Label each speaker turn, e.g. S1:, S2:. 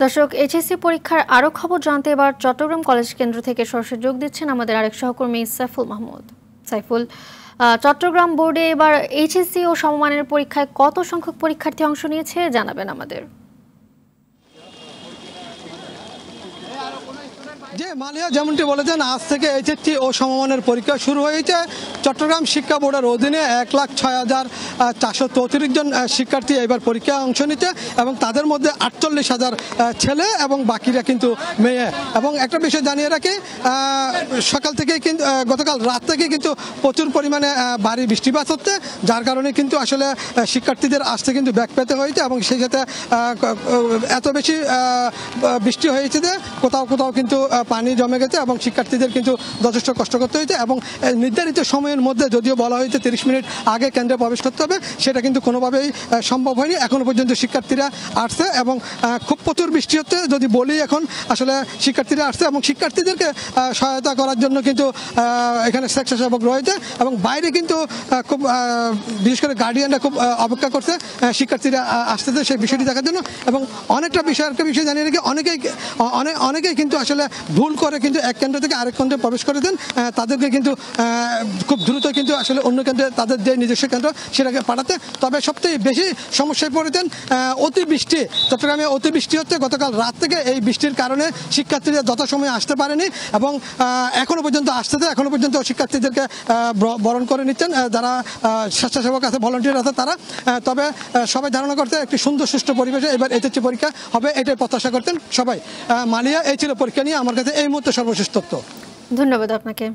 S1: দর্শক, এইচএসসি পরীক্ষার আরও খবর জানতে এবার চট্টগ্রাম কলেজ কেন্দ্র থেকে সরাসরি যোগ দিচ্ছেন আমাদের আরেক সহকর্মী সাইফুল মাহমুদ। সাইফুল, চট্টগ্রাম বোর্ডে এবার এইচএসসি ও সমমানের পরীক্ষায় কত সংখ্যক পরীক্ষার্থী অংশ নিয়েছে জানাবেন আমাদের।
S2: যে মালিয়া যেমনটি বলেছেন, আজ থেকে এইচএসসি ও সমমানের পরীক্ষা শুরু হয়েছে। চট্টগ্রাম শিক্ষা বোর্ডের অধীনে 1,06,434 জন শিক্ষার্থী এবার পরীক্ষায় অংশ নিচ্ছে এবং তাদের মধ্যে 48,000 ছেলে এবং বাকিরা কিন্তু মেয়ে। এবং একটা বিষয় জানিয়ে রাখি, সকাল থেকে কিন্তু গতকাল রাত থেকে কিন্তু প্রচুর পরিমাণে ভারী বৃষ্টিপাত হচ্ছে, যার কারণে কিন্তু আসলে শিক্ষার্থীদের আসতে কিন্তু ব্যাক পেতে হয়েছে এবং সেই সাথে এত বেশি বৃষ্টি হয়েছে যে কোথাও কোথাও কিন্তু পানি জমে গেছে এবং শিক্ষার্থীদের কিন্তু যথেষ্ট কষ্ট করতে হয়েছে। এবং নির্ধারিত সময়ের মধ্যে যদিও বলা হয়েছে 30 মিনিট আগে কেন্দ্রে প্রবেশ করতে হবে, সেটা কিন্তু কোনোভাবেই সম্ভব হয়নি। এখনো পর্যন্ত শিক্ষার্থীরা আসছে এবং খুব প্রচুর বৃষ্টি হচ্ছে। যদি বলি, এখন আসলে শিক্ষার্থীরা আসছে এবং শিক্ষার্থীদেরকে সহায়তা করার জন্য কিন্তু এখানে স্বেচ্ছাসেবক রয়েছে এবং বাইরে কিন্তু খুব বিশেষ করে গার্ডিয়ানরা খুব অপেক্ষা করছে শিক্ষার্থীরা আসতেছে সেই বিষয়টি দেখার জন্য। এবং একটা বিষয় জানিয়ে রেখে অনেকেই কিন্তু আসলে ভুল করে কিন্তু এক কেন্দ্র থেকে আরেক কেন্দ্রে প্রবেশ করে দেন। তাদেরকে কিন্তু খুব দ্রুত কিন্তু আসলে অন্য কেন্দ্রে তাদের যে নিজস্ব কেন্দ্র সেটাকে পাঠাতে। তবে সবথেকে বেশি সমস্যায় পড়েছেন অতিবৃষ্টি। চট্টগ্রামে অতিবৃষ্টি হচ্ছে গতকাল রাত থেকে। এই বৃষ্টির কারণে শিক্ষার্থীরা যথাসময়ে আসতে পারেনি এবং এখনো পর্যন্ত আসতেছে। এখনো পর্যন্ত শিক্ষার্থীদেরকে বরণ করে নিচ্ছেন যারা স্বেচ্ছাসেবক আছে, ভলান্টিয়ার আছে তারা। তবে সবাই ধারণা করতে একটি সুন্দর সুষ্ঠু পরিবেশে এবার এইচএসসি পরীক্ষা হবে, এটাই প্রত্যাশা করতেন সবাই। মালিয়া, এই ছিল পরীক্ষা নিয়ে আমার কাছে এই মুহূর্তে সর্বশেষ তথ্য।
S1: ধন্যবাদ আপনাকে।